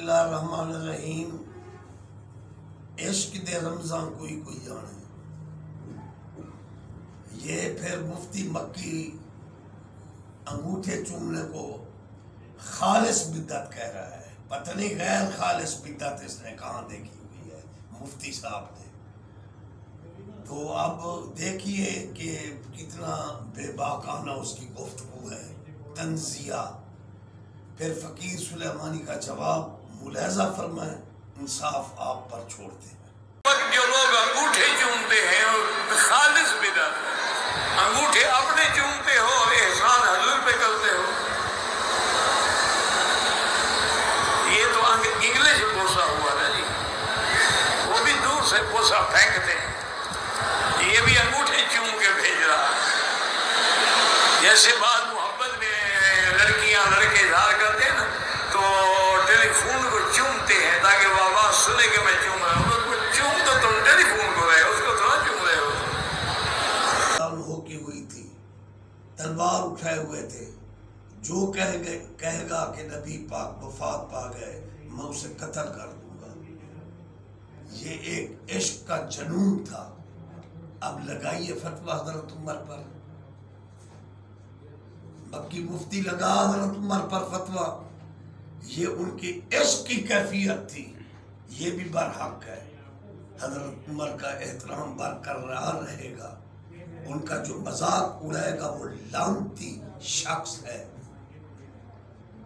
اللہ الرحمن الرحیم۔ عشق دے رمضان کوئی جانے، یہ پھر مفتی مکی انگوٹھے چومنے کو خالص بدعت کہہ رہا ہے۔ پتہ نہیں غیر خالص بدعت اس نے کہاں دیکھی ہوئی ہے مفتی صاحب نے۔ تو اب دیکھیے کہ کتنا بے باکانہ اس کی گفتگو ہے، تنزیہ۔ پھر فقیر سلیمانی کا جواب ملاحظہ فرمائیں، انصاف آپ پر چھوڑتے ہیں۔ جو لوگ انگوٹھے چومتے ہیں خالص بدعت، انگوٹھے اپنے چومتے ہو اور احسان حضور پہ کرتے ہو، یہ تو انگلش بوسا ہوا نا جی، وہ بھی دور سے بوسا پھینکتے ہیں، یہ بھی انگوٹھے چوم کے بھیج رہا ہے۔ جیسے بات محبت میں لڑکیاں لڑکے اظہار کرتے ہیں نا، تو ٹیلی فون کو چومتے ہیں تاکہ وہ آواز سنے کہ میں چوم رہا ہوں۔ اس کو چوم تو تم ٹیلی فون کو رہے ہو، اس کو تھوڑا چوم رہے ہو۔ ہو کی ہوئی تھی، تلوار اٹھائے ہوئے تھے، جو کہے گا کہ نبی پاک وفات پا گئے میں اسے قتل کر دوں گا۔ یہ ایک عشق کا جنون تھا۔ اب لگائیے فتویٰ حضرت عمر پر، مکی مفتی لگا حضرت عمر پر فتویٰ، یہ ان کی عشق کی کیفیت تھی، یہ بھی برحق ہے۔ حضرت عمر کا احترام برقرار رہے گا، ان کا جو مذاق اڑائے گا وہ لعنتی شخص ہے۔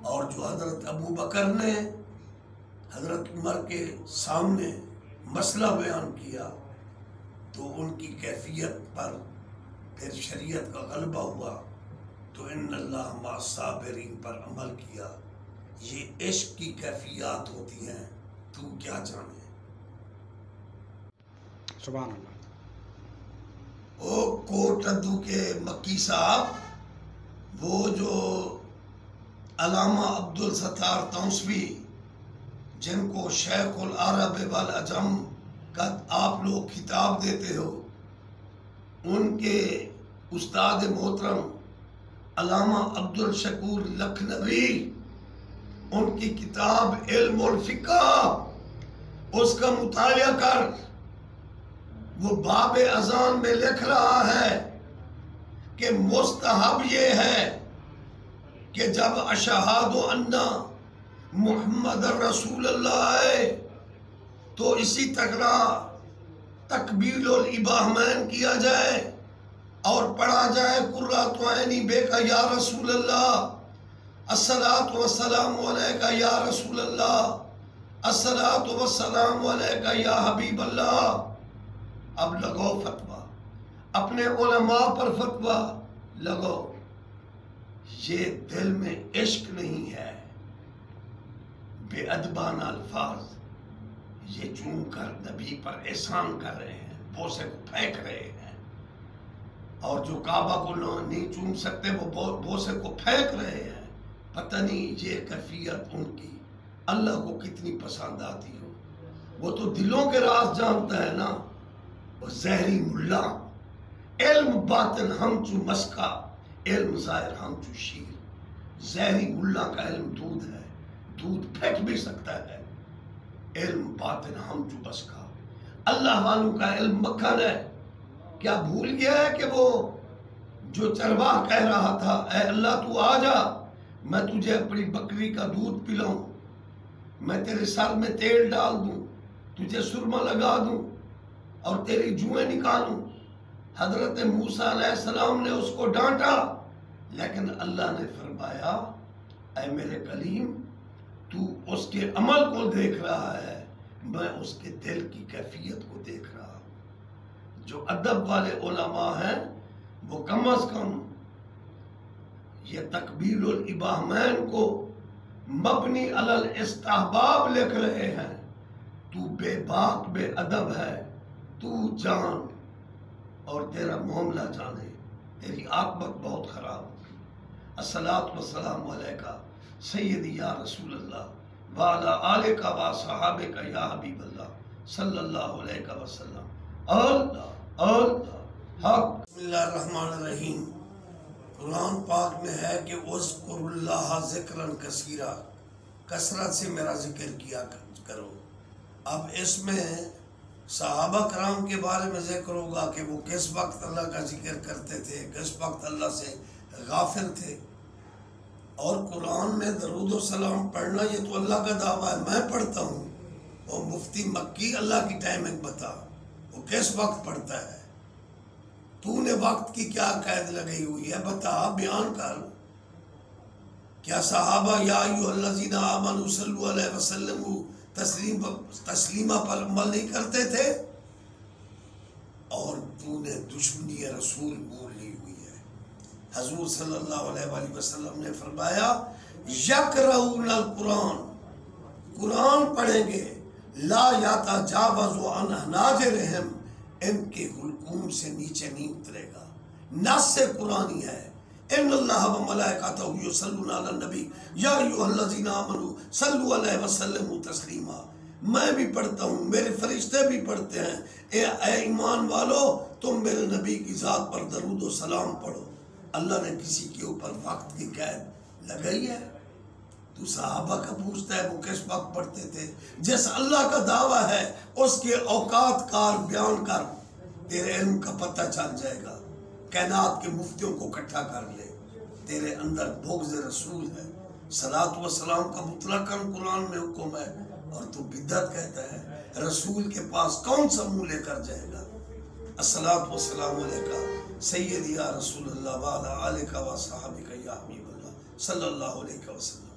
اور جو حضرت ابو بکر نے حضرت عمر کے سامنے مسئلہ بیان کیا تو ان کی کیفیت پر پھر شریعت کا غلبہ ہوا، تو ان اللہ مع الصابرین پر عمل کیا۔ یہ عشق کی کیفیات ہوتی ہیں، تو کیا جانے۔ سبحان اللہ۔ او کوٹ ادو کے مکی صاحب، وہ جو علامہ عبدالستار تونسوی جن کو شیخ العرب والعجم کا آپ لوگ خطاب دیتے ہو، ان کے استاد محترم علامہ عبدالشکور لکھنوی، ان کی کتاب علم الفقہ، اس کا مطالعہ کر، وہ باب اذان میں لکھ رہا ہے کہ مستحب یہ ہے کہ جب اشہاد ان محمد رسول اللہ ہے تو اسی طرح تکبیر الابراہیم کیا جائے اور پڑھا جائے قرۃ عینی بے کا یا رسول اللہ، الصلاۃ والسلام علیکہ یا رسول اللہ، الصلاۃ والسلام علیکہ یا حبیب اللہ۔ اب لگو فتویٰ، اپنے علماء پر فتویٰ لگو۔ یہ دل میں عشق نہیں ہے، بے ادبانہ الفاظ، یہ چوم کر نبی پر احسان کر رہے ہیں، بوسے کو پھینک رہے ہیں، اور جو کعبہ کو نہیں چوم سکتے وہ بوسے کو پھینک رہے ہیں۔ پتہ نہیں یہ کیفیت ان کی اللہ کو کتنی پسند آتی ہو۔ وہ تو دلوں کے راز جانتا ہے نا، وہ زہری ملا، علم باطن ہم چو مسکا، علم ظاہر ہم چو شیر۔ زہری ملا کا علم دودھ ہے، دودھ پھینک بھی سکتا ہے، علم باطن ہم چو مسکا۔ اللہ والوں کا علم مکھن ہے۔ کیا بھول گیا ہے کہ وہ جو چرواہ کہہ رہا تھا، اے اللہ تو آ جا، میں تجھے اپنی بکری کا دودھ پلاؤں، میں تیرے سر میں تیل ڈال دوں، تجھے سرما لگا دوں اور تیری جوئیں نکالوں۔ حضرت موسیٰ علیہ السلام نے اس کو ڈانٹا، لیکن اللہ نے فرمایا اے میرے کلیم، تو اس کے عمل کو دیکھ رہا ہے، میں اس کے دل کی کیفیت کو دیکھ رہا ہوں۔ جو ادب والے علماء ہیں وہ کم از کم یہ تکبیر الابراہیم کو مبنی علی الاستحباب لکھ رہے ہیں۔ تو بے باک بے ادب ہے، تو جان اور تیرا معاملہ جانے، تیری عاقبت بہت خراب ہوگی۔ الصلاۃ والسلام علیکہ سیدی یا رسول اللہ وعلی آلکہ و صحابکہ یا حبیب اللہ صلی اللہ علیہ وسلم۔ اللہ حق۔ بسم اللہ الرحمن الرحیم۔ قرآن پاک میں ہے کہ اذکر اللہ ذکرا کثیرا، کثرت سے میرا ذکر کیا کرو۔ اب اس میں صحابہ کرام کے بارے میں ذکر ہوگا کہ وہ کس وقت اللہ کا ذکر کرتے تھے، کس وقت اللہ سے غافل تھے۔ اور قرآن میں درود و سلام پڑھنا یہ تو اللہ کا دعویٰ ہے، میں پڑھتا ہوں، وہ مفتی مکی اللہ کی ٹائمنگ بتا، وہ کس وقت پڑھتا ہے، تو نے وقت کی کیا قید لگئی ہوئی ہے، بتا، بیان کر۔ کیا صحابہ یا ایھا الذین آمنوا صلوا علیہ وسلم تسلیمہ پر عمل نہیں کرتے تھے؟ اور تو نے دشمنی رسول بول لی ہوئی ہے۔ حضور صلی اللہ علیہ وآلہ وسلم نے فرمایا یقرؤون القرآن، قرآن پڑھیں گے، لا یتجاوز عن حناجرہم، ان کے حلقوم سے نیچے نہیں اترے گا۔ نص قرآنی ہے، ان اللہ و ملائکتہ یصلون علی النبی یا ایھا الذین آمنوا صلوا علیہ وسلم تسلیما۔ میں بھی پڑھتا ہوں، میرے فرشتے بھی پڑھتے ہیں، اے ایمان والو تم میرے نبی کی ذات پر درود و سلام پڑھو۔ اللہ نے کسی کے اوپر وقت کی قید لگائی ہے؟ تو صحابہ کا پوچھتا ہے وہ کس وقت پڑھتے تھے؟ جس اللہ کا دعویٰ ہے اس کے اوقات کار بیان کر، تیرے علم کا پتہ چل جائے گا۔ کائنات کے مفتیوں کو اکٹھا کر لے، تیرے اندر بغض رسول ہے۔ صلاۃ و سلام کا مطلقاً قرآن میں حکم ہے، اور تو بدعت کہتا ہے۔ رسول کے پاس کون سا منہ لے کر جائے گا؟ الصلاۃ والسلام علیکہ سیدی یا رسول اللہ وعلی آلکہ و صحابکہ یا حبیب اللہ صلی اللہ علیہ وسلم۔